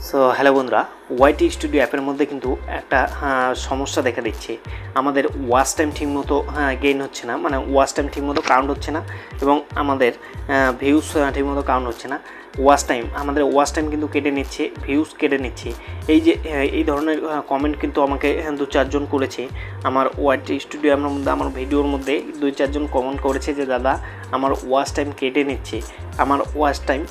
So hello বন্ধুরা, YT studio অ্যাপের মধ্যে কিন্তু একটা সমস্যা দেখা দিচ্ছে। আমাদের ওয়াচ টাইম ঠিকমতো গেইন হচ্ছে না, মানে ওয়াচ টাইম ঠিকমতো কাউন্ট হচ্ছে না এবং আমাদের ভিউজ ঠিকমতো কাউন্ট হচ্ছে না। আমাদের ওয়াচ টাইম কিন্তু কেটে নিচ্ছে, ভিউজ কেটে নিচ্ছে। এই যে এই ধরনের কমেন্ট কিন্তু আমাকে 2-4 জন করেছে আমার ওয়াইটি স্টুডিওর মধ্যে, আমার ভিডিওর মধ্যে 2-4 জন কমেন্ট করেছে যে দাদা আমার ওয়াচ টাইম কেটে নিচ্ছে, আমার ওয়াচ টাইম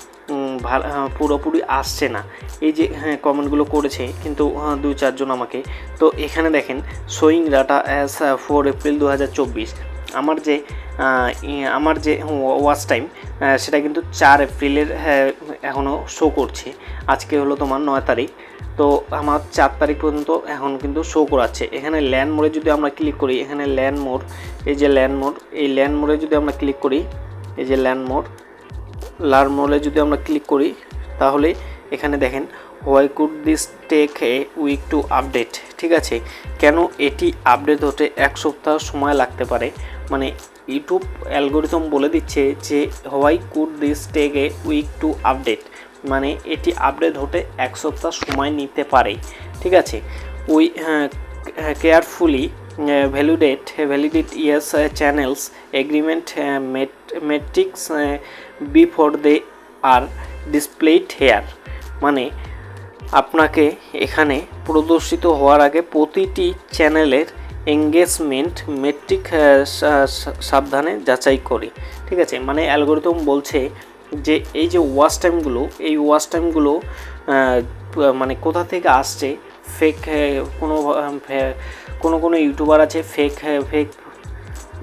পুরোপুরি আসছে না। এই যে কমেন্টগুলো করেছে কিন্তু 2-4 জন আমাকে। তো এখানে দেখেন শোয়িং ডাটা অ্যাজ 4 এপ্রিল 2024 আমার যে ওয়াচ টাইম সেটা কিন্তু 4 এপ্রিলের এখনও শো করছে। আজকে হলো তোমার 9 তারিখ, তো আমার 4 তারিখ পর্যন্ত এখন কিন্তু শো করাচ্ছে। এখানে ল্যান্ড মোড়ে যদি আমরা ক্লিক করি, এখানে ল্যান্ড মোড়, এই যে ল্যান্ড মোড়, এই ল্যান্ড মোড়ে যদি আমরা ক্লিক করি, এই যে ল্যান্ড মোড়ে যদি আমরা ক্লিক করি তাহলে এখানে দেখেন why could this take a week to update. ঠিক আছে, কেন এটি আপডেট হতে 1 সপ্তাহ সময় লাগতে পারে, মানে ইউটিউব অ্যালগোরিদম বলে দিচ্ছে যে why could this take a week to update, মানে এটি আপডেট হতে 1 সপ্তাহ সময় নিতে পারে। ঠিক আছে, we carefully validate yes channels agreement metrics before they are displayed here, মানে আপনাকে এখানে প্রদর্শিত হওয়ার আগে প্রতিটি চ্যানেলের এঙ্গেজমেন্ট মেট্রিক সাবধানে যাচাই করি। ঠিক আছে, মানে অ্যালগোরিদম বলছে যে এই যে ওয়াচ টাইমগুলো মানে কোথা থেকে আসছে। ফেক কোনো ইউটিউবার আছে ফেক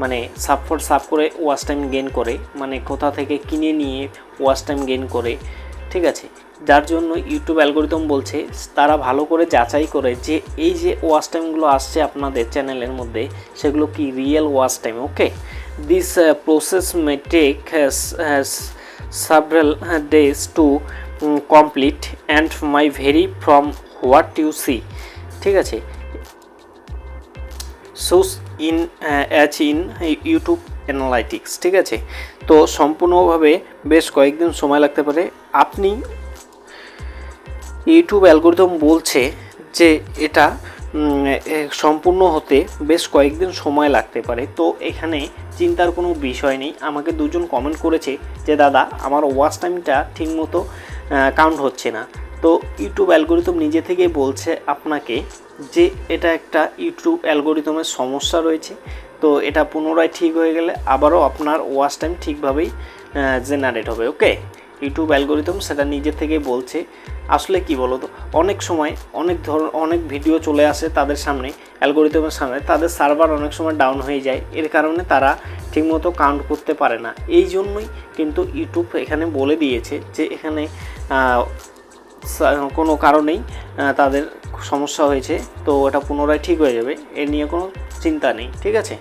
মানে সাব করে ওয়াচ টাইম গেইন করে, মানে কোথা থেকে কিনে নিয়ে ওয়াচ টাইম গেইন করে। ঠিক আছে, যার জন্য ইউটিউব অ্যালগোরিদম বলছে তারা ভালো করে যাচাই করে যে এই যে ওয়াচ টাইমগুলো আসছে আপনাদের চ্যানেলের মধ্যে সেগুলো কি real watch time. Okay, this process may take several days to complete and my vary from what you see. ঠিক আছে, সোর্স ইন ইউটিউব অ্যানালাইটিক্স। ঠিক আছে, তো সম্পূর্ণভাবে বেশ কয়েকদিন সময় লাগতে পারে। আপনি ইউটিউব অ্যালগোরিদম বলছে যে এটা সম্পূর্ণ হতে বেশ কয়েকদিন সময় লাগতে পারে। তো এখানে চিন্তার কোনো বিষয় নেই। আমাকে 2 জন কমেন্ট করেছে যে দাদা আমার ওয়াচ টাইমটা ঠিকমতো কাউন্ট হচ্ছে না। তো ইউটিউব অ্যালগোরিদম নিজে থেকেই বলছে আপনাকে যে এটা একটা ইউটিউব অ্যালগোরিদমের সমস্যা রয়েছে, তো এটা পুনরায় ঠিক হয়ে গেলে আবারও আপনার ওয়াচ টাইম ঠিকভাবেই জেনারেট হবে। ওকে, ইউটিউব অ্যালগোরিদম সেটা নিজে থেকেই বলছে। আসলে কি বলো তো, অনেক সময় অনেক ভিডিও চলে আসে তাদের সামনে, অ্যালগোরিদমের সামনে, তাদের সার্ভার অনেক সময় ডাউন হয়ে যায়, এর কারণে তারা ঠিকমতো কাউন্ট করতে পারে না। এই জন্যই কিন্তু ইউটিউব এখানে বলে দিয়েছে যে এখানে কোনো কারণেই তাদের সমস্যা হয়েছে, তো এটা পুনরায় ঠিক হয়ে যাবে, এ নিয়ে কোনো চিন্তা নেই। ঠিক আছে।